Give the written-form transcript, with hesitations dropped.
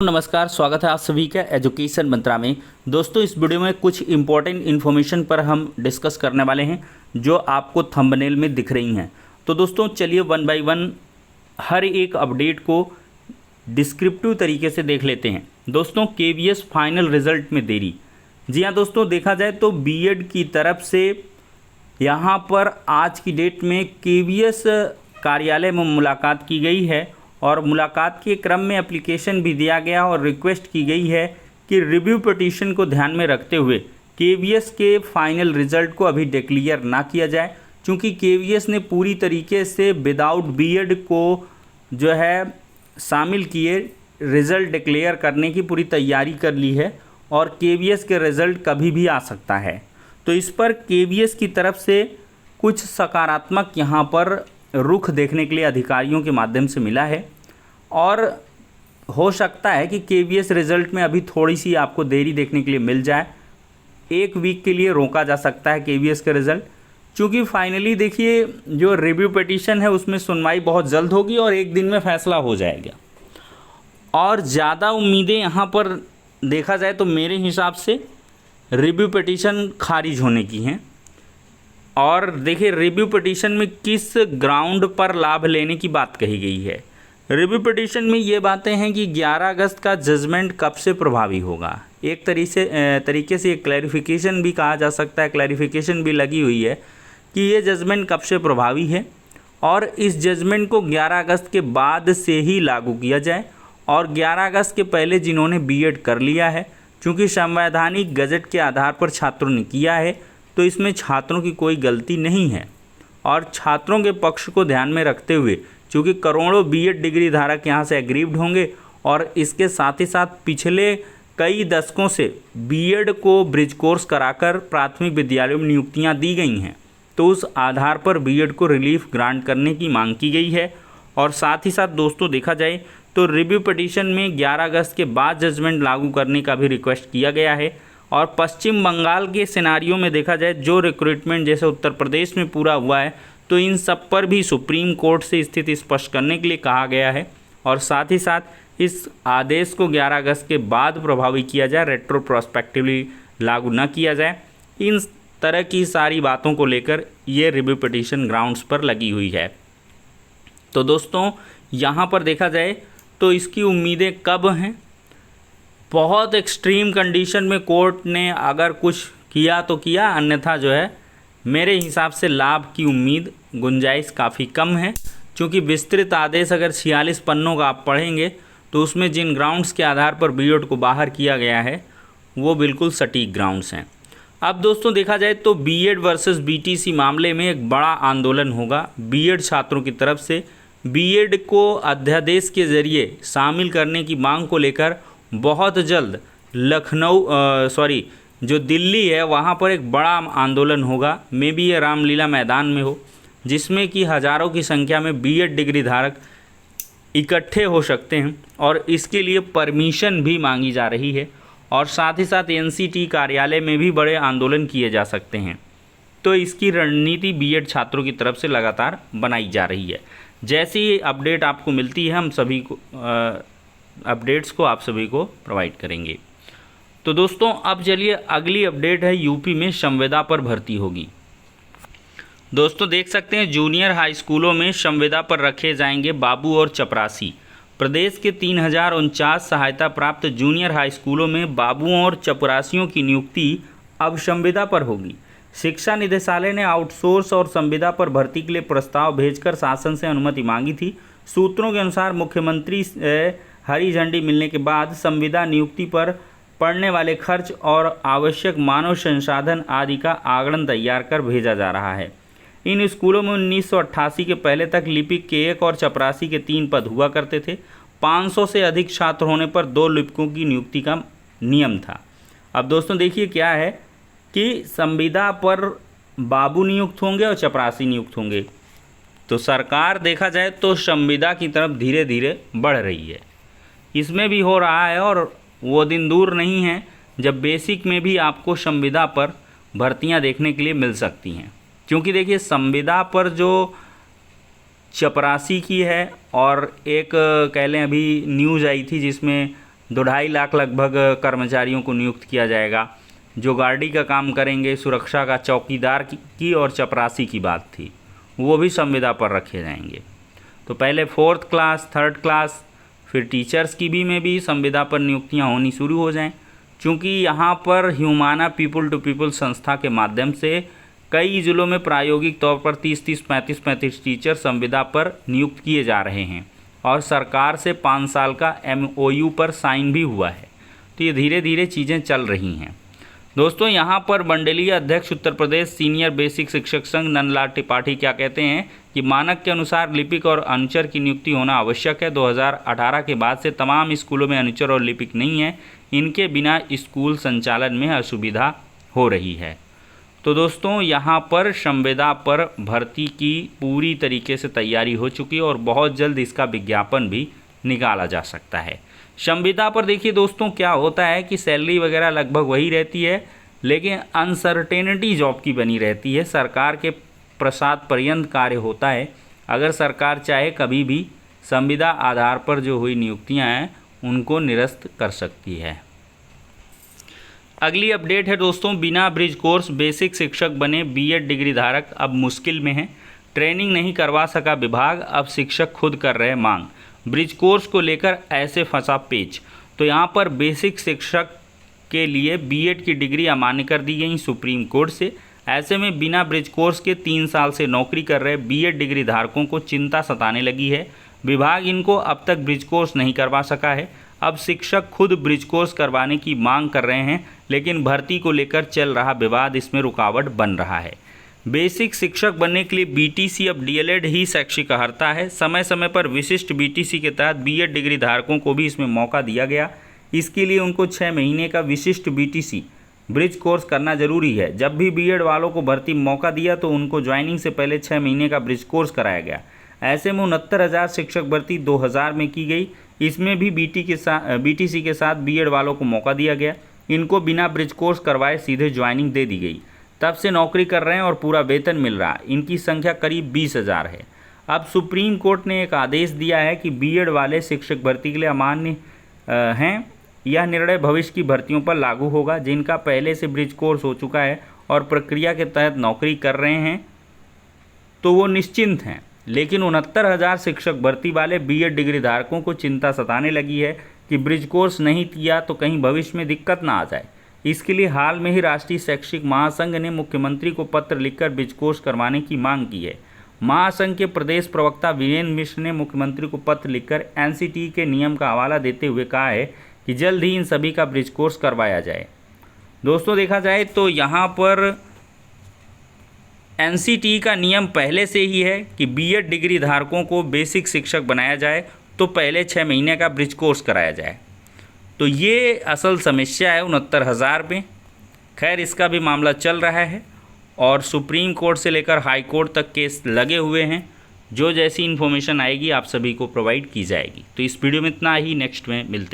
नमस्कार, स्वागत है आप सभी का एजुकेशन मंत्रा में। दोस्तों, इस वीडियो में कुछ इम्पोर्टेंट इन्फॉर्मेशन पर हम डिस्कस करने वाले हैं जो आपको थंबनेल में दिख रही हैं। तो दोस्तों चलिए वन बाय वन हर एक अपडेट को डिस्क्रिप्टिव तरीके से देख लेते हैं। दोस्तों, केवीएस फाइनल रिजल्ट में देरी। जी हाँ दोस्तों, देखा जाए तो बीएड की तरफ से यहाँ पर आज की डेट में केवीएस कार्यालय में मुलाकात की गई है और मुलाकात के क्रम में एप्लीकेशन भी दिया गया और रिक्वेस्ट की गई है कि रिव्यू पिटीशन को ध्यान में रखते हुए केवीएस के फाइनल रिजल्ट को अभी डिक्लेयर ना किया जाए, क्योंकि केवीएस ने पूरी तरीके से विदाउट बीएड को जो है शामिल किए रिज़ल्ट डिक्लेयर करने की पूरी तैयारी कर ली है और केवीएस के रिज़ल्ट कभी भी आ सकता है। तो इस पर केवीएस की तरफ से कुछ सकारात्मक यहाँ पर रुख देखने के लिए अधिकारियों के माध्यम से मिला है और हो सकता है कि केवीएस रिज़ल्ट में अभी थोड़ी सी आपको देरी देखने के लिए मिल जाए। एक वीक के लिए रोका जा सकता है केवीएस का रिज़ल्ट, क्योंकि फाइनली देखिए जो रिव्यू पिटीशन है उसमें सुनवाई बहुत जल्द होगी और एक दिन में फैसला हो जाएगा। और ज़्यादा उम्मीदें यहाँ पर देखा जाए तो मेरे हिसाब से रिव्यू पिटीशन खारिज होने की हैं। और देखिए रिव्यू पिटीशन में किस ग्राउंड पर लाभ लेने की बात कही गई है। रिव्यू पिटीशन में ये बातें हैं कि 11 अगस्त का जजमेंट कब से प्रभावी होगा। एक तरीके से एक क्लैरिफिकेशन भी कहा जा सकता है, क्लैरिफिकेशन भी लगी हुई है कि ये जजमेंट कब से प्रभावी है और इस जजमेंट को 11 अगस्त के बाद से ही लागू किया जाए। और 11 अगस्त के पहले जिन्होंने बीएड कर लिया है, चूँकि संवैधानिक गजट के आधार पर छात्रों ने किया है, तो इसमें छात्रों की कोई गलती नहीं है। और छात्रों के पक्ष को ध्यान में रखते हुए, क्योंकि करोड़ों बीएड डिग्री धारक यहाँ से एग्रीव्ड होंगे और इसके साथ ही साथ पिछले कई दशकों से बीएड को ब्रिज कोर्स कराकर प्राथमिक विद्यालयों में नियुक्तियाँ दी गई हैं, तो उस आधार पर बीएड को रिलीफ ग्रांट करने की मांग की गई है। और साथ ही साथ दोस्तों देखा जाए तो रिव्यू पिटीशन में 11 अगस्त के बाद जजमेंट लागू करने का भी रिक्वेस्ट किया गया है। और पश्चिम बंगाल के सिनारियों में देखा जाए जो रिक्रूटमेंट जैसे उत्तर प्रदेश में पूरा हुआ है, तो इन सब पर भी सुप्रीम कोर्ट से स्थिति स्पष्ट करने के लिए कहा गया है। और साथ ही साथ इस आदेश को 11 अगस्त के बाद प्रभावी किया जाए, रेट्रोप्रोस्पेक्टिवली लागू न किया जाए। इन तरह की सारी बातों को लेकर ये रिव्यू पिटीशन ग्राउंड्स पर लगी हुई है। तो दोस्तों यहाँ पर देखा जाए तो इसकी उम्मीदें कब हैं। बहुत एक्सट्रीम कंडीशन में कोर्ट ने अगर कुछ किया तो किया, अन्यथा जो है मेरे हिसाब से लाभ की उम्मीद गुंजाइश काफ़ी कम है, क्योंकि विस्तृत आदेश अगर 46 पन्नों का आप पढ़ेंगे तो उसमें जिन ग्राउंड्स के आधार पर बीएड को बाहर किया गया है वो बिल्कुल सटीक ग्राउंड्स हैं। अब दोस्तों देखा जाए तो बीएड वर्सेस बीटीसी मामले में एक बड़ा आंदोलन होगा बीएड छात्रों की तरफ से। बीएड को अध्यादेश के ज़रिए शामिल करने की मांग को लेकर बहुत जल्द जो दिल्ली है वहाँ पर एक बड़ा आंदोलन होगा। मे बी ये रामलीला मैदान में हो, जिसमें कि हज़ारों की संख्या में बीएड डिग्री धारक इकट्ठे हो सकते हैं और इसके लिए परमिशन भी मांगी जा रही है। और साथ ही साथ एनसीटी कार्यालय में भी बड़े आंदोलन किए जा सकते हैं। तो इसकी रणनीति बीएड छात्रों की तरफ से लगातार बनाई जा रही है। जैसी ये अपडेट आपको मिलती है हम सभी को अपडेट्स को आप सभी को प्रोवाइड करेंगे। तो दोस्तों अब चलिए अगली अपडेट है, यूपी में संविदा पर भर्ती होगी। दोस्तों देख सकते हैं जूनियर हाई स्कूलों में संविदा पर रखे जाएंगे बाबू और चपरासी। प्रदेश के 3049 सहायता प्राप्त जूनियर हाई स्कूलों में बाबुओं और चपरासियों की नियुक्ति अब संविदा पर होगी। शिक्षा निदेशालय ने आउटसोर्स और संविदा पर भर्ती के लिए प्रस्ताव भेजकर शासन से अनुमति मांगी थी। सूत्रों के अनुसार मुख्यमंत्री हरी झंडी मिलने के बाद संविदा नियुक्ति पर पड़ने वाले खर्च और आवश्यक मानव संसाधन आदि का आंकड़न तैयार कर भेजा जा रहा है। इन स्कूलों में 1988 के पहले तक लिपिक के 1 और चपरासी के 3 पद हुआ करते थे। 500 से अधिक छात्र होने पर 2 लिपिकों की नियुक्ति का नियम था। अब दोस्तों देखिए क्या है कि संविदा पर बाबू नियुक्त होंगे और चपरासी नियुक्त होंगे। तो सरकार देखा जाए तो संविदा की तरफ धीरे धीरे बढ़ रही है, इसमें भी हो रहा है और वो दिन दूर नहीं है जब बेसिक में भी आपको संविदा पर भर्तियां देखने के लिए मिल सकती हैं। क्योंकि देखिए संविदा पर जो चपरासी की है और एक कह लें अभी न्यूज़ आई थी जिसमें 2-2.5 लाख लगभग कर्मचारियों को नियुक्त किया जाएगा। जो गार्डी का काम करेंगे, सुरक्षा का, चौकीदार की और चपरासी की बात थी, वो भी संविदा पर रखे जाएंगे। तो पहले 4th क्लास, 3rd क्लास, फिर टीचर्स की भी में भी संविदा पर नियुक्तियां होनी शुरू हो जाएं। चूँकि यहाँ पर ह्यूमाना पीपल टू पीपल संस्था के माध्यम से कई ज़िलों में प्रायोगिक तौर पर 30-30, 35-35 टीचर संविदा पर नियुक्त किए जा रहे हैं और सरकार से 5 साल का MOU पर साइन भी हुआ है। तो ये धीरे धीरे चीज़ें चल रही हैं। दोस्तों, यहाँ पर मंडलीय अध्यक्ष उत्तर प्रदेश सीनियर बेसिक शिक्षक संघ नंदलाल त्रिपाठी क्या कहते हैं कि मानक के अनुसार लिपिक और अनुचर की नियुक्ति होना आवश्यक है। 2018 के बाद से तमाम स्कूलों में अनुचर और लिपिक नहीं है, इनके बिना स्कूल संचालन में असुविधा हो रही है। तो दोस्तों, यहाँ पर संविदा पर भर्ती की पूरी तरीके से तैयारी हो चुकी है और बहुत जल्द इसका विज्ञापन भी निकाला जा सकता है। संविदा पर देखिए दोस्तों, क्या होता है कि सैलरी वगैरह लगभग वही रहती है, लेकिन अनसर्टेनिटी जॉब की बनी रहती है। सरकार के प्रसाद पर्यंत कार्य होता है। अगर सरकार चाहे कभी भी संविदा आधार पर जो हुई नियुक्तियां हैं उनको निरस्त कर सकती है। अगली अपडेट है दोस्तों, बिना ब्रिज कोर्स बेसिक शिक्षक बने B.Ed डिग्री धारक अब मुश्किल में हैं। ट्रेनिंग नहीं करवा सका विभाग, अब शिक्षक खुद कर रहे मांग। ब्रिज कोर्स को लेकर ऐसे फंसा पेच। तो यहाँ पर बेसिक शिक्षक के लिए B.Ed की डिग्री अमान्य कर दी गई सुप्रीम कोर्ट से। ऐसे में बिना ब्रिज कोर्स के 3 साल से नौकरी कर रहे B.Ed डिग्री धारकों को चिंता सताने लगी है। विभाग इनको अब तक ब्रिज कोर्स नहीं करवा सका है। अब शिक्षक खुद ब्रिज कोर्स करवाने की मांग कर रहे हैं, लेकिन भर्ती को लेकर चल रहा विवाद इसमें रुकावट बन रहा है। बेसिक शिक्षक बनने के लिए BTC अब DLED ही शैक्षिक अर्हता है। समय समय पर विशिष्ट BTC के तहत B.Ed डिग्री धारकों को भी इसमें मौका दिया गया। इसके लिए उनको 6 महीने का विशिष्ट BTC ब्रिज कोर्स करना जरूरी है। जब भी B.Ed वालों को भर्ती मौका दिया तो उनको ज्वाइनिंग से पहले 6 महीने का ब्रिज कोर्स कराया गया। ऐसे में 69,000 शिक्षक भर्ती 2000 में की गई। इसमें भी BTC के साथ B.Ed वालों को मौका दिया गया। इनको बिना ब्रिज कोर्स करवाए सीधे ज्वाइनिंग दे दी गई। तब से नौकरी कर रहे हैं और पूरा वेतन मिल रहा है। इनकी संख्या करीब 20,000 है। अब सुप्रीम कोर्ट ने एक आदेश दिया है कि B.Ed वाले शिक्षक भर्ती के लिए अमान्य हैं। यह निर्णय भविष्य की भर्तियों पर लागू होगा। जिनका पहले से ब्रिज कोर्स हो चुका है और प्रक्रिया के तहत नौकरी कर रहे हैं तो वो निश्चिंत हैं, लेकिन 69,000 शिक्षक भर्ती वाले B.Ed डिग्री धारकों को चिंता सताने लगी है कि ब्रिज कोर्स नहीं किया तो कहीं भविष्य में दिक्कत ना आ जाए। इसके लिए हाल में ही राष्ट्रीय शैक्षिक महासंघ ने मुख्यमंत्री को पत्र लिखकर ब्रिज कोर्स करवाने की मांग की है। महासंघ के प्रदेश प्रवक्ता वीरेंद्र मिश्र ने मुख्यमंत्री को पत्र लिखकर NCT के नियम का हवाला देते हुए कहा है कि जल्द ही इन सभी का ब्रिज कोर्स करवाया जाए। दोस्तों, देखा जाए तो यहाँ पर NCT का नियम पहले से ही है कि B.Ed डिग्री धारकों को बेसिक शिक्षक बनाया जाए तो पहले 6 महीने का ब्रिज कोर्स कराया जाए। तो ये असल समस्या है 69,000 में। खैर, इसका भी मामला चल रहा है और सुप्रीम कोर्ट से लेकर हाई कोर्ट तक केस लगे हुए हैं। जो जैसी इन्फॉर्मेशन आएगी आप सभी को प्रोवाइड की जाएगी। तो इस वीडियो में इतना ही, नेक्स्ट में मिलते हैं।